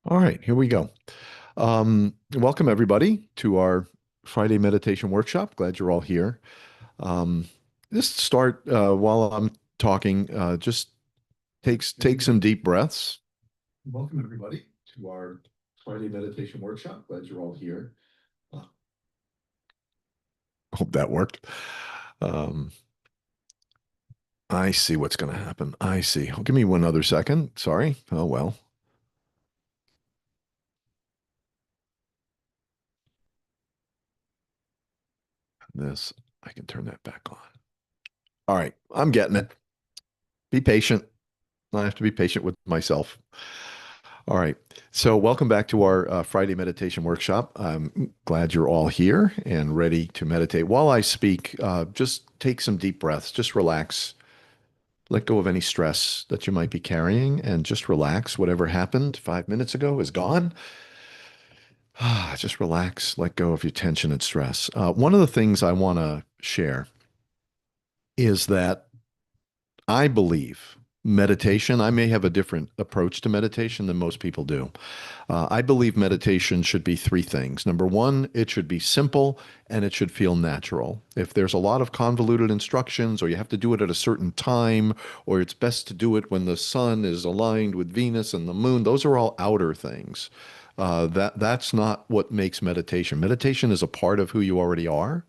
All right, here we go. Welcome everybody to our Friday meditation workshop. Glad you're all here. Um, just start while I'm talking. Just take some deep breaths. Welcome everybody to our Friday meditation workshop. Glad you're all here. Uh, Hope that worked. Um, I see what's going to happen. I see. Oh, give me one other second. Sorry. Oh well. This I can turn that back on. All right, I'm getting it. Be patient. I have to be patient with myself. All right. So, welcome back to our Friday meditation workshop. I'm glad you're all here and ready to meditate. While I speak, just take some deep breaths, just relax, let go of any stress that you might be carrying, and just relax. Whatever happened 5 minutes ago is gone. Just relax, let go of your tension and stress. One of the things I want to share is that I believe meditation, I may have a different approach to meditation than most people do. I believe meditation should be three things. Number one, it should be simple and it should feel natural. If there's a lot of convoluted instructions, or you have to do it at a certain time, or it's best to do it when the sun is aligned with Venus and the moon, those are all outer things. That's not what makes meditation. Meditation is a part of who you already are.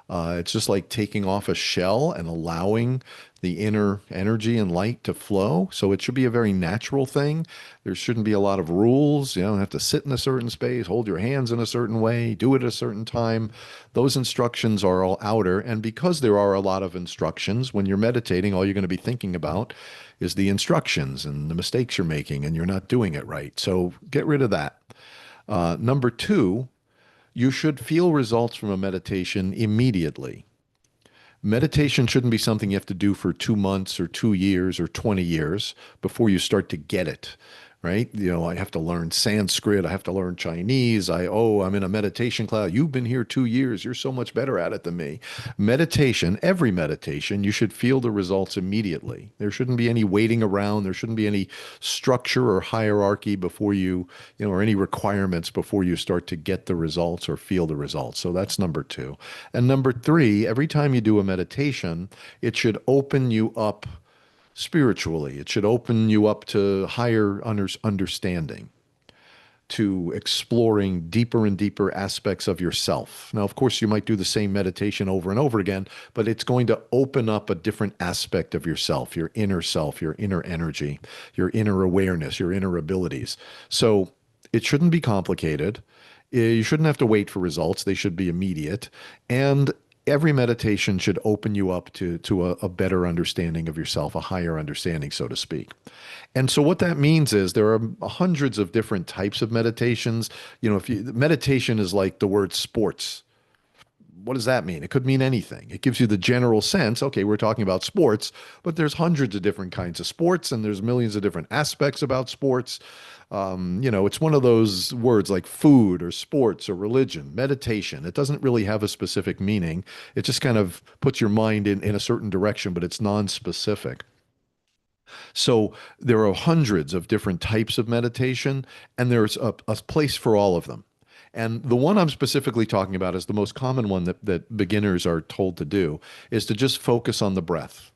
It's just like taking off a shell and allowing the inner energy and light to flow. So it should be a very natural thing. There shouldn't be a lot of rules. You don't have to sit in a certain space, hold your hands in a certain way, do it at a certain time. Those instructions are all outer. And because there are a lot of instructions, when you're meditating, all you're going to be thinking about is the instructions and the mistakes you're making, and you're not doing it right. So get rid of that. Number two, you should feel results from a meditation immediately. Meditation shouldn't be something you have to do for 2 months or 2 years or 20 years before you start to get it, right? I have to learn Sanskrit. I have to learn Chinese. I'm in a meditation class. You've been here 2 years. You're so much better at it than me. Meditation, every meditation, you should feel the results immediately. There shouldn't be any waiting around. There shouldn't be any structure or hierarchy before or any requirements before you start to get the results or feel the results. So that's number two. And number three, every time you do a meditation, it should open you up spiritually. It should open you up to higher understanding, to exploring deeper and deeper aspects of yourself. Now, of course, you might do the same meditation over and over again, but it's going to open up a different aspect of yourself, your inner energy, your inner awareness, your inner abilities. So it shouldn't be complicated. You shouldn't have to wait for results. They should be immediate. And every meditation should open you up to a better understanding of yourself, a higher understanding, so to speak. And so what that means is there are hundreds of different types of meditations. If meditation is like the word sports. What does that mean? It could mean anything. It gives you the general sense, okay, we're talking about sports, but there's hundreds of different kinds of sports and there's millions of different aspects about sports. It's one of those words like food or sports or religion, meditation. It doesn't really have a specific meaning. It just kind of puts your mind in a certain direction, but it's non-specific. So there are hundreds of different types of meditation, and there's a place for all of them. And the one I'm specifically talking about is the most common one that beginners are told to do is to just focus on the breath.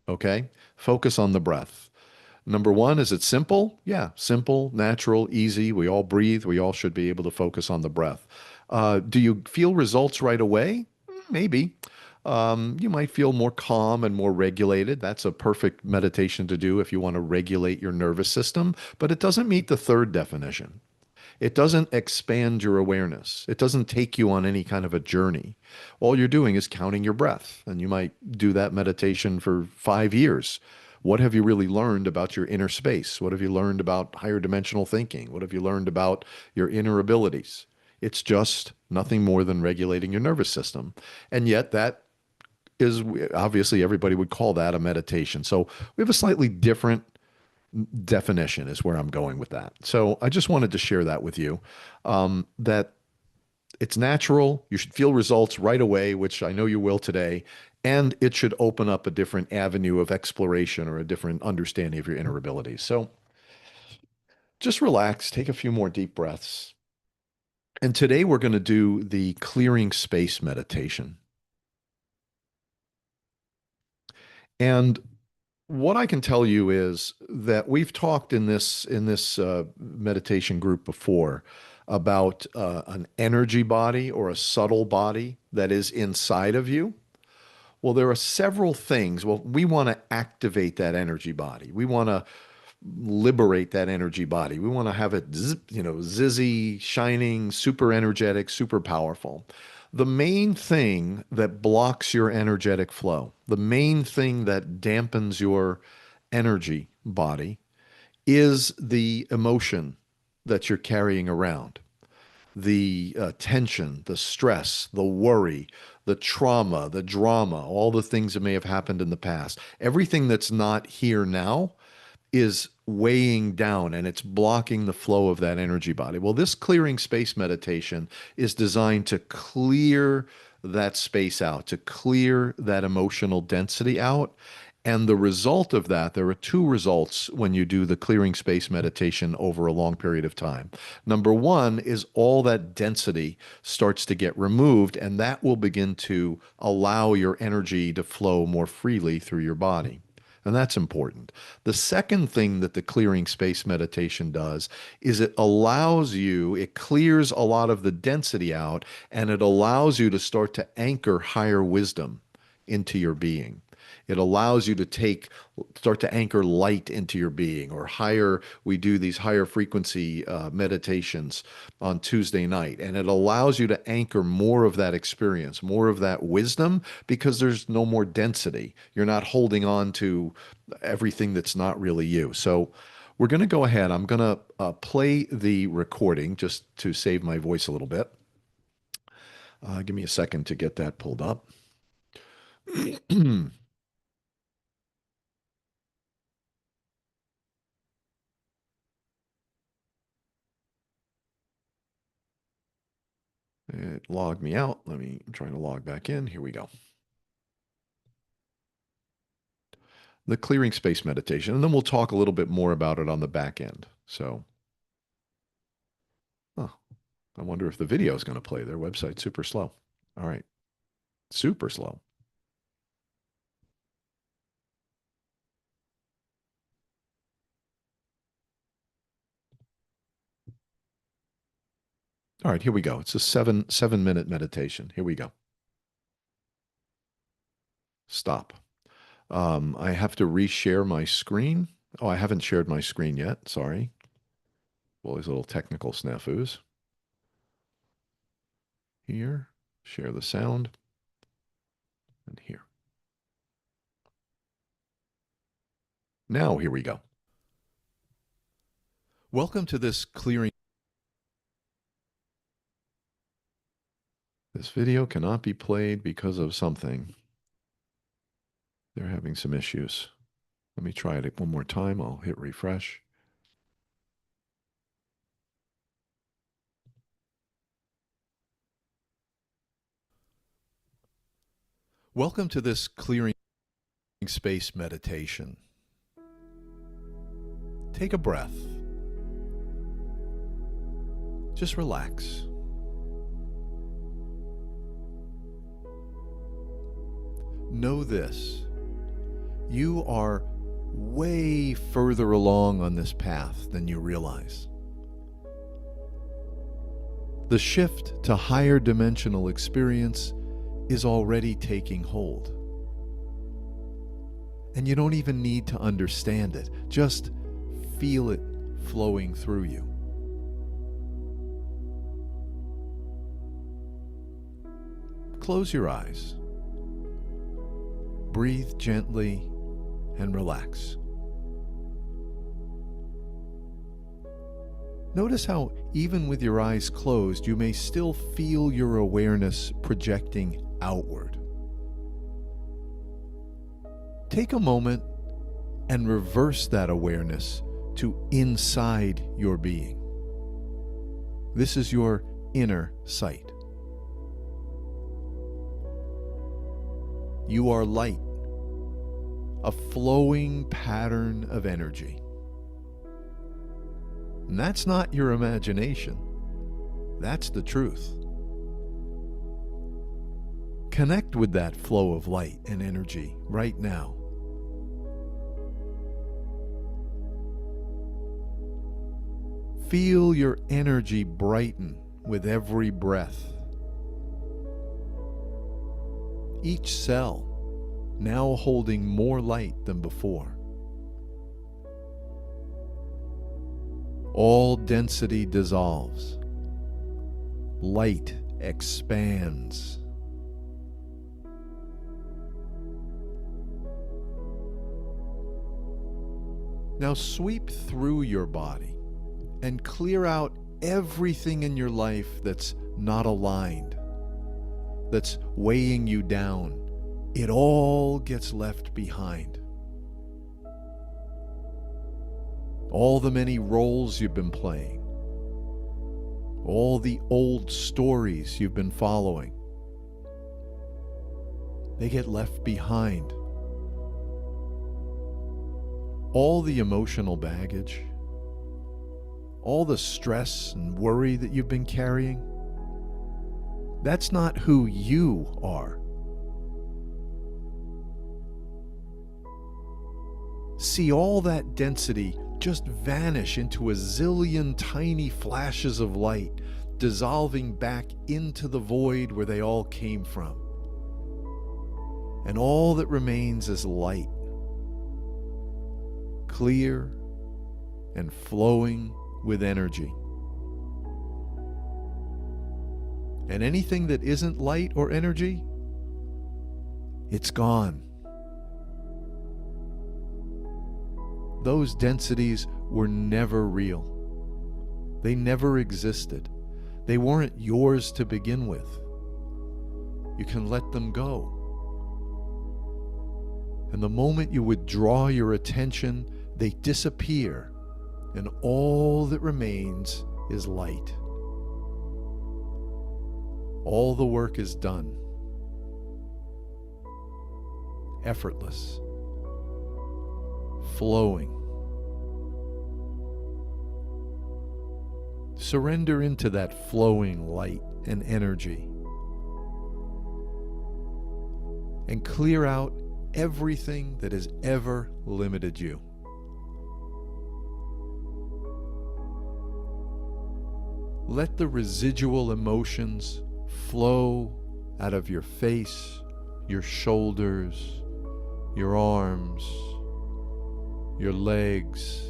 Okay? Focus on the breath. Number one, is it simple? Yeah, simple, natural, easy. We all breathe. We all should be able to focus on the breath. Do you feel results right away? Maybe. You might feel more calm and more regulated. That's a perfect meditation to do if you want to regulate your nervous system, but it doesn't meet the third definition. It doesn't expand your awareness. It doesn't take you on any kind of a journey. All you're doing is counting your breath, and you might do that meditation for 5 years. What have you really learned about your inner space? What have you learned about higher dimensional thinking? What have you learned about your inner abilities? It's just nothing more than regulating your nervous system. And yet, that is obviously everybody would call that a meditation. So we have a slightly different definition, is where I'm going with that. So I just wanted to share that with you, that it's natural. You should feel results right away, which I know you will today. And it should open up a different avenue of exploration or a different understanding of your inner abilities. So Just relax, take a few more deep breaths. And today we're going to do the clearing space meditation. And what I can tell you is that we've talked in this meditation group before about an energy body or a subtle body that is inside of you. Well, there are several things. Well, we want to activate that energy body. We want to liberate that energy body. We want to have it, zizzy, shining, super energetic, super powerful. The main thing that blocks your energetic flow, the main thing that dampens your energy body is the emotion that you're carrying around, the tension, the stress, the worry, the trauma, the drama, all the things that may have happened in the past. Everything that's not here now is weighing down and it's blocking the flow of that energy body. Well, this clearing space meditation is designed to clear that space out, to clear that emotional density out. And the result of that, there are two results when you do the clearing space meditation over a long period of time. Number one is all that density starts to get removed, and that will begin to allow your energy to flow more freely through your body. And that's important. The second thing that the clearing space meditation does is it clears a lot of the density out, and it allows you to start to anchor higher wisdom into your being. It allows you to start to anchor light into your being, or higher. We do these higher frequency meditations on Tuesday night, and it allows you to anchor more of that experience, more of that wisdom, because there's no more density. You're not holding on to everything that's not really you. So we're going to go ahead. I'm going to play the recording just to save my voice a little bit. Give me a second to get that pulled up. It logged me out. I'm trying to log back in. Here we go. The clearing space meditation, and then we'll talk a little bit more about it on the back end. So, oh, I wonder if the video is going to play. Their website's super slow. All right, super slow. All right, here we go. It's a seven-minute meditation. Here we go. Stop. I have to reshare my screen. Oh, I haven't shared my screen yet. Sorry. Well, these little technical snafus. Here, share the sound, and here. Now, here we go. Welcome to this clearing. This video cannot be played because of something. They're having some issues. Let me try it one more time. I'll hit refresh. Welcome to this clearing space meditation. Take a breath. Just relax. Know this: you are way further along on this path than you realize. The shift to higher dimensional experience is already taking hold. And you don't even need to understand it. Just feel it flowing through you. Close your eyes. Breathe gently and relax. Notice how even with your eyes closed, you may still feel your awareness projecting outward. Take a moment and reverse that awareness to inside your being. This is your inner sight. You are light, a flowing pattern of energy. And that's not your imagination. That's the truth. Connect with that flow of light and energy right now. Feel your energy brighten with every breath. Each cell now holding more light than before. All density dissolves. Light expands. Now sweep through your body and clear out everything in your life that's not aligned, that's weighing you down. It all gets left behind. All the many roles you've been playing, all the old stories you've been following, they get left behind. All the emotional baggage, all the stress and worry that you've been carrying, that's not who you are. See all that density just vanish into a zillion tiny flashes of light, dissolving back into the void where they all came from. And all that remains is light, clear and flowing with energy. And anything that isn't light or energy, it's gone. Those densities were never real. They never existed. They weren't yours to begin with. You can let them go. And the moment you withdraw your attention, they disappear, and all that remains is light. All the work is done. Effortless. Flowing. Surrender into that flowing light and energy. And clear out everything that has ever limited you. Let the residual emotions flow out of your face, your shoulders, your arms, your legs,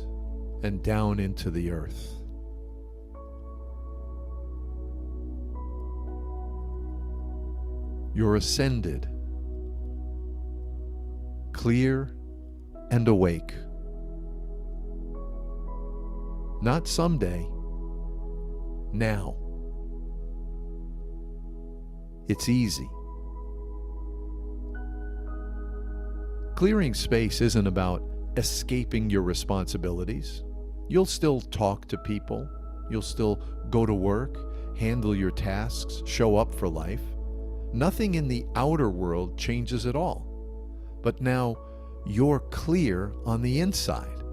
and down into the earth. You're ascended, clear and awake. Not someday, now. It's easy. Clearing space isn't about escaping your responsibilities. You'll still talk to people. You'll still go to work, handle your tasks, show up for life. Nothing in the outer world changes at all. But now you're clear on the inside.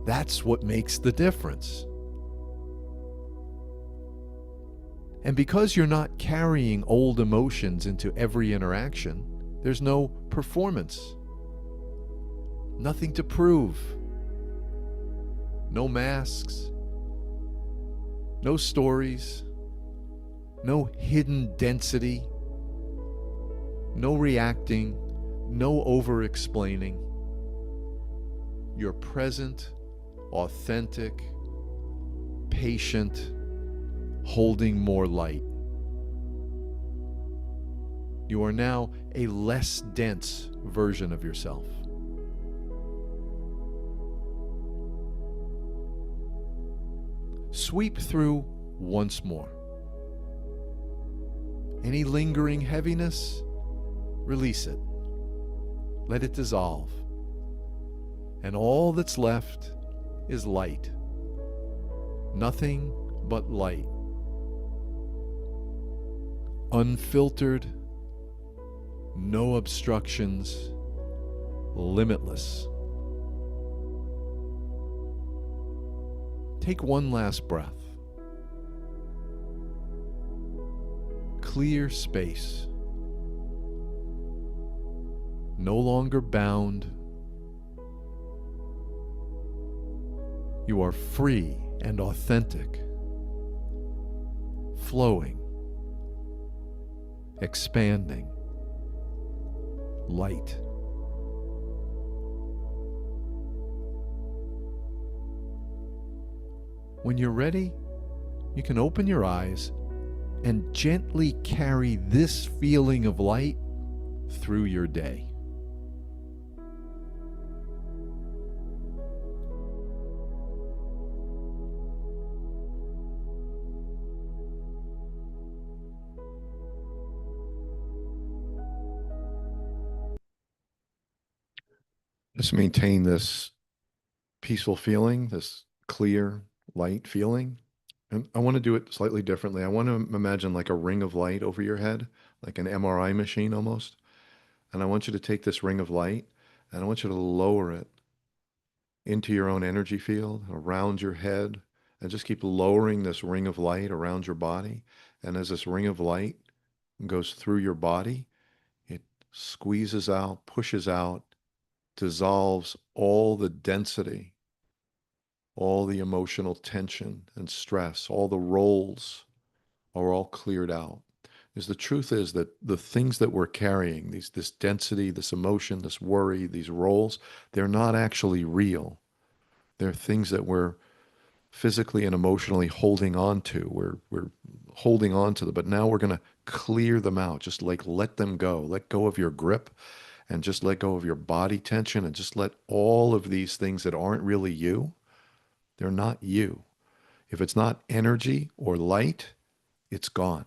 That's what makes the difference. And because you're not carrying old emotions into every interaction, there's no performance. Nothing to prove. No masks. No stories. No hidden density. No reacting. No over-explaining. You're present, authentic, patient, holding more light. You are now a less dense version of yourself. Sweep through once more. Any lingering heaviness, release it. Let it dissolve. And all that's left is light. Nothing but light. Unfiltered, no obstructions, limitless. Take one last breath. Clear space. No longer bound. You are free and authentic, flowing, expanding, light. When you're ready, you can open your eyes and gently carry this feeling of light through your day. Just maintain this peaceful feeling, this clear, light feeling. And I want to do it slightly differently. I want to imagine like a ring of light over your head, like an MRI machine almost. And I want you to take this ring of light and I want you to lower it into your own energy field, around your head, and just keep lowering this ring of light around your body. And as this ring of light goes through your body, it squeezes out, pushes out, dissolves all the density, all the emotional tension and stress, all the roles are all cleared out. Because the truth is that the things that we're carrying, this density, this emotion, this worry, these roles, they're not actually real. They're things that we're physically and emotionally holding on to. We're holding on to them, but now we're going to clear them out. Just like let them go. Let go of your grip and just let go of your body tension and just let all of these things that aren't really you, they're not you. If it's not energy or light, it's gone.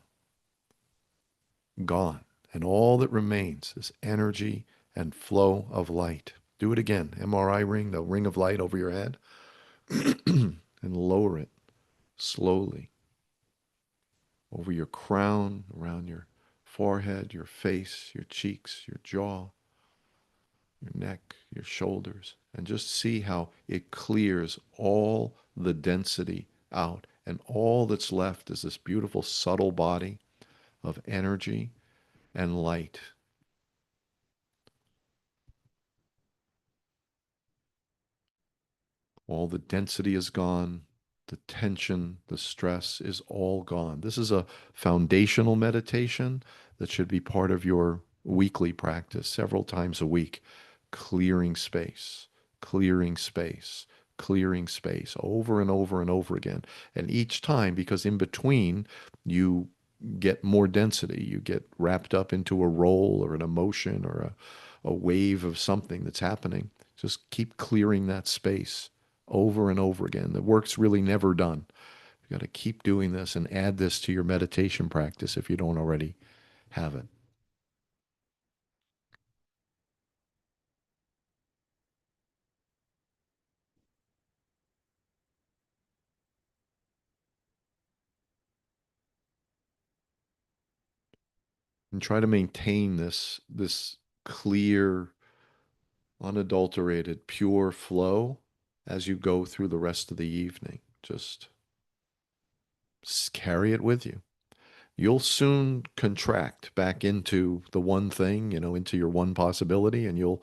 Gone. And all that remains is energy and flow of light. Do it again. MRI ring, the ring of light over your head, and lower it slowly over your crown, around your forehead, your face, your cheeks, your jaw, your neck, your shoulders, and just see how it clears all the density out. And all that's left is this beautiful, subtle body of energy and light. All the density is gone. The tension, the stress is all gone. This is a foundational meditation that should be part of your weekly practice several times a week. Clearing space, clearing space, clearing space over and over and over again. And each time, because in between you get more density, you get wrapped up into a role or an emotion or a wave of something that's happening. Just keep clearing that space over and over again. The work's really never done. You got to keep doing this and add this to your meditation practice if you don't already have it. And try to maintain this clear, unadulterated, pure flow as you go through the rest of the evening. Just carry it with you. You'll soon contract back into the one thing, into your one possibility, and you'll,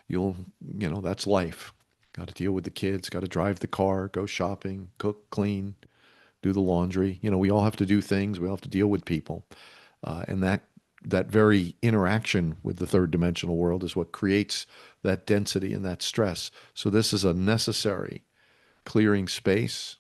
that's life. Got to deal with the kids, got to drive the car, go shopping, cook, clean, do the laundry. We all have to do things. We all have to deal with people. And that very interaction with the third dimensional world is what creates that density and that stress. So this is a necessary clearing space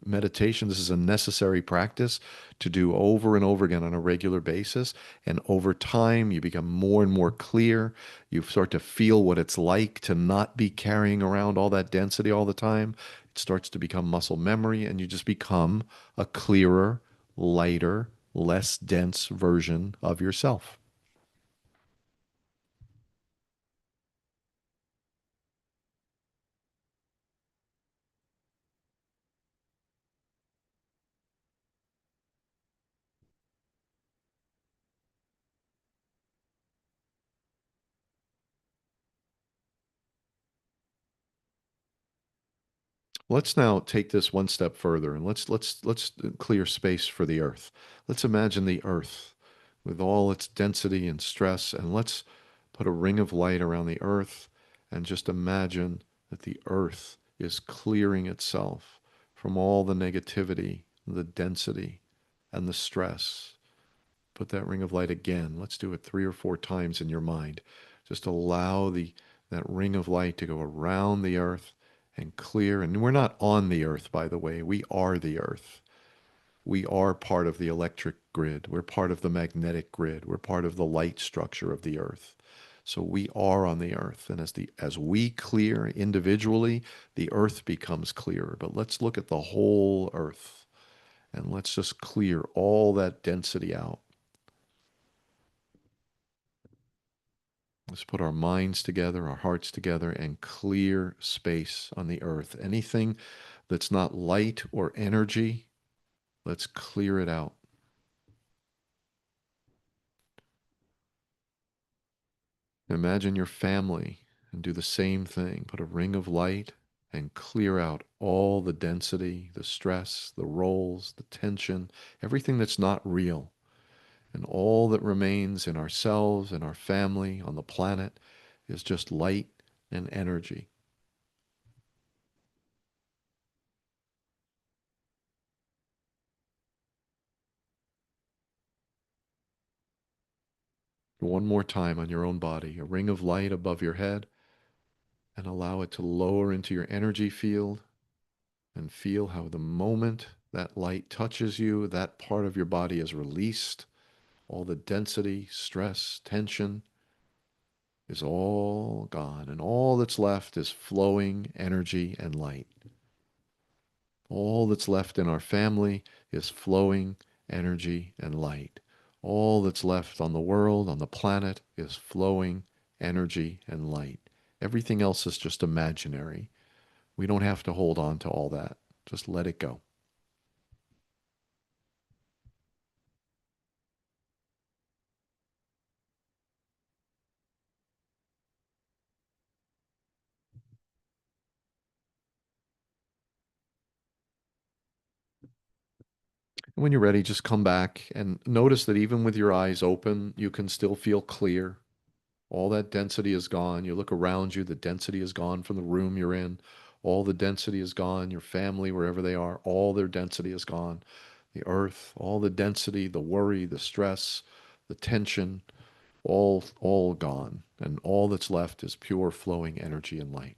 meditation. This is a necessary practice to do over and over again on a regular basis. And over time, you become more and more clear. You start to feel what it's like to not be carrying around all that density all the time. It starts to become muscle memory, and you just become a clearer, lighter, less dense version of yourself. Let's now take this one step further and let's clear space for the earth. Let's imagine the earth with all its density and stress, and let's put a ring of light around the earth and just imagine that the earth is clearing itself from all the negativity, the density, and the stress. Put that ring of light again. Let's do it 3 or 4 times in your mind. Just allow that ring of light to go around the earth and clear. And we're not on the earth, by the way. We are the earth. We are part of the electric grid. We're part of the magnetic grid. We're part of the light structure of the earth. So we are on the earth. And as we clear individually, the earth becomes clearer. But let's look at the whole earth and let's just clear all that density out. Let's put our minds together, our hearts together, and clear space on the earth. Anything that's not light or energy, let's clear it out. Imagine your family and do the same thing. Put a ring of light and clear out all the density, the stress, the roles, the tension, everything that's not real. And all that remains in ourselves and our family on the planet is just light and energy. One more time on your own body, a ring of light above your head, and allow it to lower into your energy field and feel how the moment that light touches you, that part of your body is released. All the density, stress, tension is all gone, and all that's left is flowing energy and light. All that's left in our family is flowing energy and light. All that's left on the world, on the planet, is flowing energy and light. Everything else is just imaginary. We don't have to hold on to all that. Just let it go. And when you're ready, just come back and notice that even with your eyes open, you can still feel clear. All that density is gone. You look around you, the density is gone from the room you're in. All the density is gone. Your family, wherever they are, all their density is gone. The earth, all the density, the worry, the stress, the tension, all gone. And all that's left is pure flowing energy and light.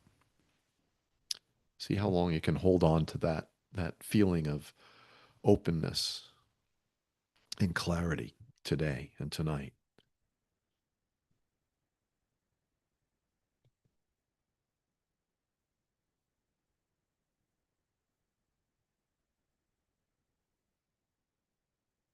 See how long you can hold on to that feeling of openness and clarity today and tonight.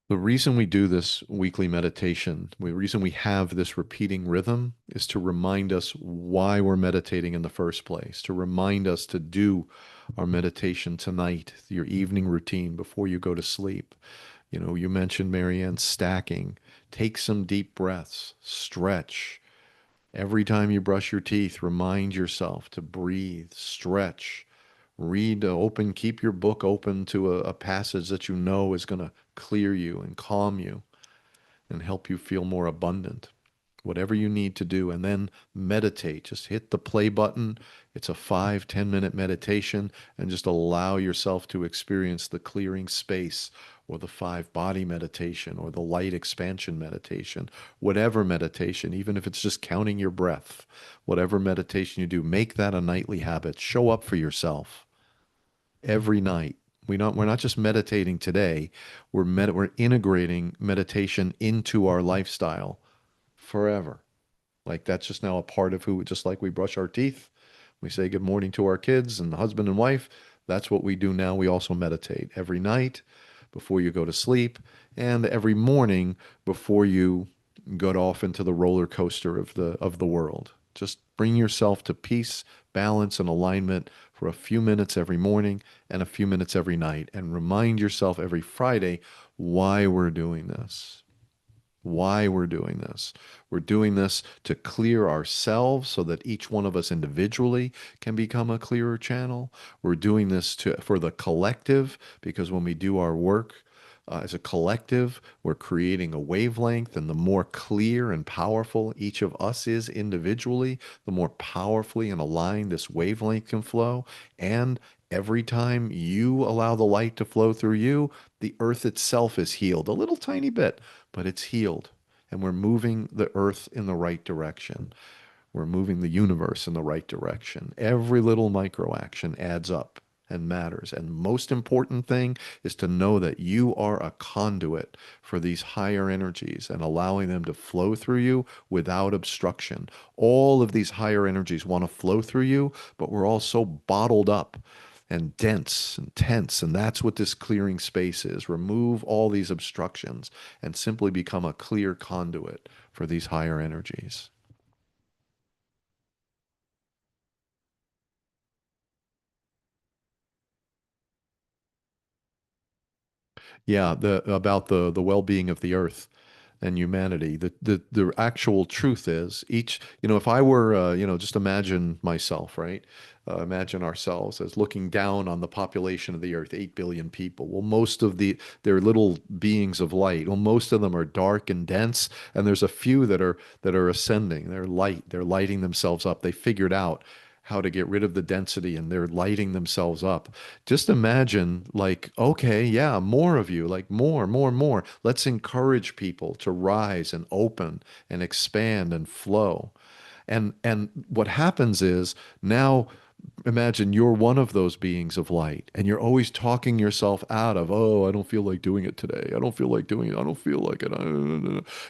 The reason we do this weekly meditation, the reason we have this repeating rhythm is to remind us why we're meditating in the first place, to remind us to do our meditation tonight, your evening routine before you go to sleep. You know, you mentioned, Marianne, stacking. Take some deep breaths, stretch. Every time you brush your teeth, remind yourself to breathe, stretch, read, keep your book open to a passage that you know is going to clear you and calm you and help you feel more abundant. Whatever you need to do, and then meditate. Just hit the play button. It's a 5, 10 minute meditation, and just allow yourself to experience the clearing space or the 5 body meditation or the light expansion meditation, whatever meditation, even if it's just counting your breath, whatever meditation you do, make that a nightly habit. Show up for yourself every night. We're not just meditating today. We're integrating meditation into our lifestyle forever. Like that's just now a part of who, just like we brush our teeth, we say good morning to our kids and husband and wife. That's what we do now. We also meditate every night before you go to sleep and every morning before you go off into the roller coaster of the world. Just bring yourself to peace, balance, and alignment for a few minutes every morning and a few minutes every night. And remind yourself every Friday why we're doing this. why we're doing this. We're doing this to clear ourselves so that each one of us individually can become a clearer channel. We're doing this for the collective because when we do our work as a collective, we're creating a wavelength, and the more clear and powerful each of us is individually, the more powerfully and aligned this wavelength can flow. And every time you allow the light to flow through you, the earth itself is healed a little tiny bit, but it's healed. And we're moving the earth in the right direction. We're moving the universe in the right direction. Every little micro action adds up and matters. And the most important thing is to know that you are a conduit for these higher energies and allowing them to flow through you without obstruction. All of these higher energies want to flow through you, but we're all so bottled up and dense and tense. And that's what this clearing space is. Remove all these obstructions and simply become a clear conduit for these higher energies. Yeah, the about the well-being of the earth and humanity. The actual truth is each, if I were, just imagine myself, right? Imagine ourselves as looking down on the population of the earth, 8 billion people. Well, most of they're little beings of light. Well, most of them are dark and dense, and there's a few that are ascending. They're light. They're lighting themselves up. They figured out how to get rid of the density and they're lighting themselves up. Just imagine, like, okay, yeah, more of you, like more, more, more. Let's encourage people to rise and open and expand and flow. And what happens is now imagine you're one of those beings of light and you're always talking yourself out of, oh, I don't feel like doing it today. I don't feel like doing it. I don't feel like it.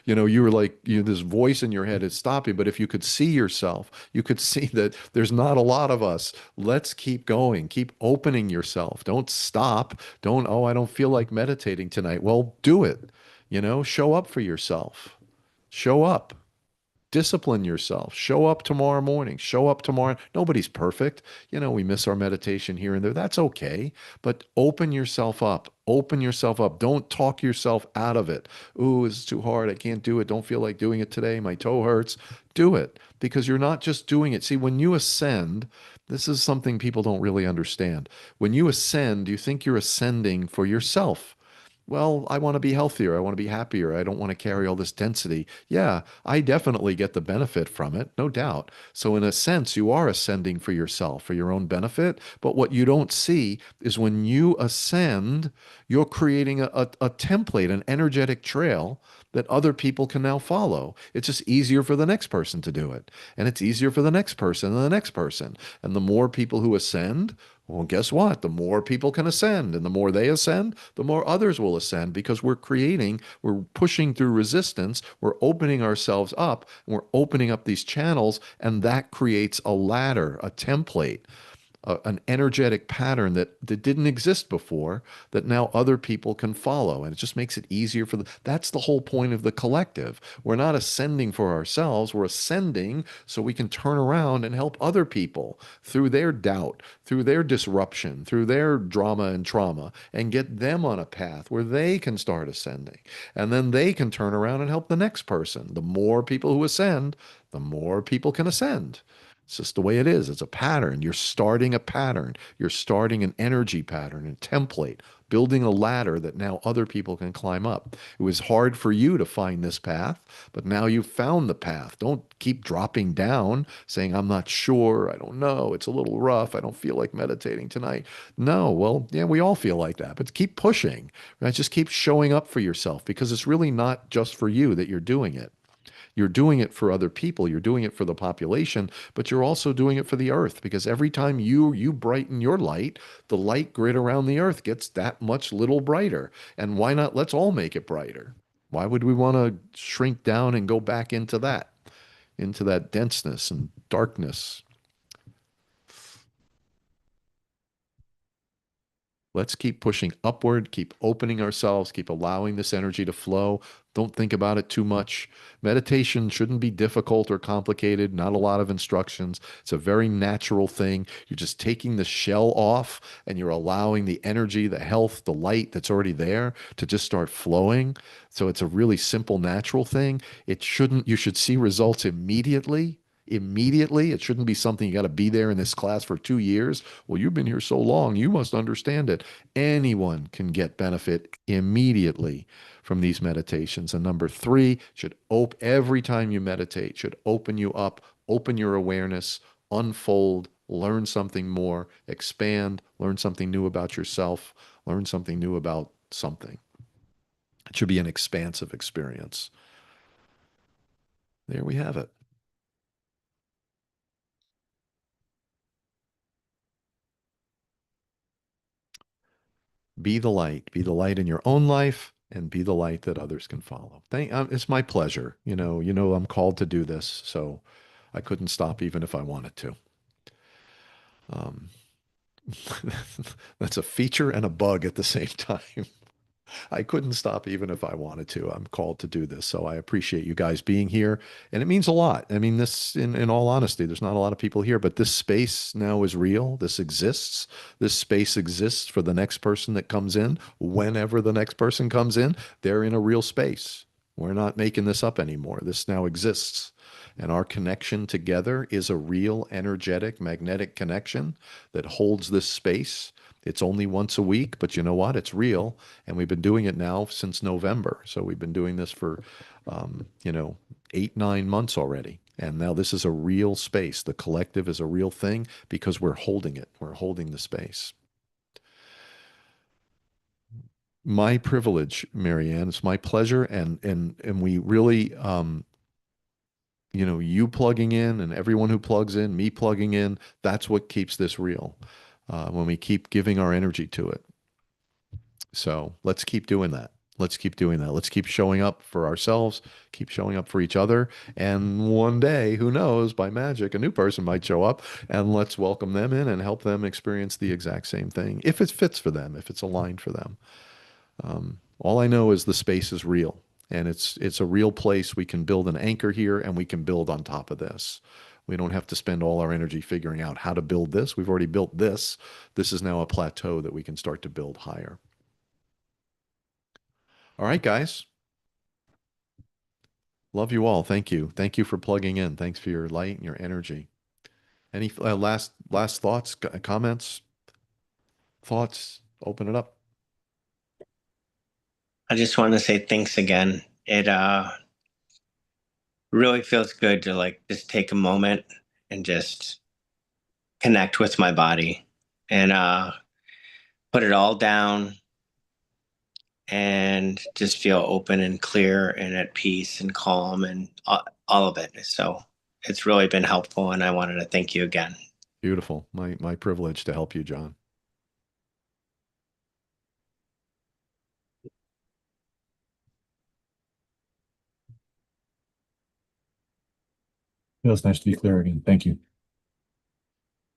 You were like, this voice in your head is stopping. But if you could see yourself, you could see that there's not a lot of us. Let's keep going. Keep opening yourself. Don't stop. Don't, oh, I don't feel like meditating tonight. Well, do it. Show up for yourself. Show up. Discipline yourself. Show up tomorrow morning. Show up tomorrow. Nobody's perfect. We miss our meditation here and there. That's okay. But open yourself up. Open yourself up. Don't talk yourself out of it. Ooh, it's too hard. I can't do it. Don't feel like doing it today. My toe hurts. Do it because you're not just doing it. See, when you ascend, this is something people don't really understand. When you ascend, you think you're ascending for yourself. Well, I want to be healthier. I want to be happier. I don't want to carry all this density. Yeah, I definitely get the benefit from it, no doubt. So, in a sense, you are ascending for yourself, for your own benefit. But what you don't see is when you ascend, you're creating a template, an energetic trail that other people can now follow. It's just easier for the next person to do it. And it's easier for the next person and the next person. And the more people who ascend, well, guess what? The more people can ascend, and the more they ascend, the more others will ascend because we're pushing through resistance, we're opening ourselves up, and we're opening up these channels, and that creates a ladder, a template, an energetic pattern that didn't exist before that now other people can follow. And it just makes it easier for that's the whole point of the collective. We're not ascending for ourselves, we're ascending so we can turn around and help other people through their doubt, through their disruption, through their drama and trauma, and get them on a path where they can start ascending. And then they can turn around and help the next person. The more people who ascend, the more people can ascend. It's just the way it is. It's a pattern. You're starting a pattern. You're starting an energy pattern, a template, building a ladder that now other people can climb up. It was hard for you to find this path, but now you've found the path. Don't keep dropping down saying, I'm not sure. I don't know. It's a little rough. I don't feel like meditating tonight. No, well, yeah, we all feel like that, but keep pushing. Right? Just keep showing up for yourself because it's really not just for you that you're doing it. You're doing it for other people, you're doing it for the population, but you're also doing it for the earth because every time you brighten your light, the light grid around the earth gets that much little brighter. And why not? Let's all make it brighter. Why would we want to shrink down and go back into that denseness and darkness? Let's keep pushing upward, keep opening ourselves, keep allowing this energy to flow. Don't think about it too much. Meditation shouldn't be difficult or complicated, not a lot of instructions. It's a very natural thing. You're just taking the shell off and you're allowing the energy, the health, the light that's already there to just start flowing. So it's a really simple, natural thing. You should see results immediately. Immediately. It shouldn't be something you got to be there in this class for 2 years. Well, you've been here so long, you must understand it. Anyone can get benefit immediately from these meditations. And number three, every time you meditate, should open you up, open your awareness, unfold, learn something more, expand, learn something new about yourself, learn something new about something. It should be an expansive experience. There we have it. Be the light. Be the light in your own life and be the light that others can follow. It's my pleasure. I'm called to do this, so I couldn't stop even if I wanted to. Um, that's a feature and a bug at the same time. I couldn't stop even if I wanted to. I'm called to do this. So I appreciate you guys being here. And it means a lot. I mean, in all honesty, there's not a lot of people here, but this space now is real. This exists. This space exists for the next person that comes in. Whenever the next person comes in, they're in a real space. We're not making this up anymore. This now exists. And our connection together is a real energetic, magnetic connection that holds this space. It's only once a week, but you know what? It's real. And we've been doing it now since November. So we've been doing this for, 8, 9 months already. And now this is a real space. The collective is a real thing because we're holding it. We're holding the space. My privilege, Marianne. It's my pleasure. And we really, you plugging in and everyone who plugs in, me plugging in, that's what keeps this real. When we keep giving our energy to it. So let's keep doing that. Let's keep doing that. Let's keep showing up for ourselves, keep showing up for each other. And one day, who knows, by magic, a new person might show up and let's welcome them in and help them experience the exact same thing if it fits for them, if it's aligned for them. All I know is the space is real and it's a real place. We can build an anchor here and we can build on top of this. We don't have to spend all our energy figuring out how to build this. We've already built this. This is now a plateau that we can start to build higher. All right, guys. Love you all. Thank you. Thank you for plugging in. Thanks for your light and your energy. Any last thoughts, comments, thoughts? Open it up. I just want to say thanks again. It really feels good to like just take a moment and just connect with my body and put it all down and just feel open and clear and at peace and calm and all of it. So it's really been helpful and I wanted to thank you again. Beautiful. My privilege to help you, John. Feels nice to be clear again. Thank you.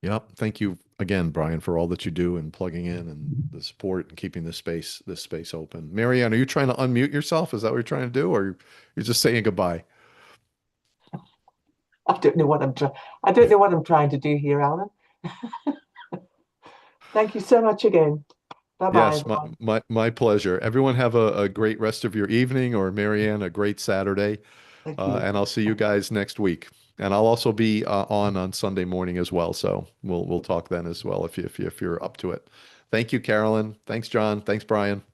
Yep. Thank you again, Brian, for all that you do and plugging in and the support and keeping this space open. Marianne, are you trying to unmute yourself? Is that what you're trying to do, or you're just saying goodbye? I don't know what I'm trying. I don't know what I'm trying to do here, Alan. Thank you so much again. Bye-bye. Yes, my pleasure. Everyone have a great rest of your evening, or Marianne, a great Saturday. Thank you. And I'll see you guys next week. And I'll also be on Sunday morning as well. So we'll talk then as well if you're up to it. Thank you, Carolyn. Thanks, John. Thanks, Brian.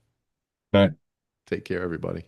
Bye. Take care, everybody.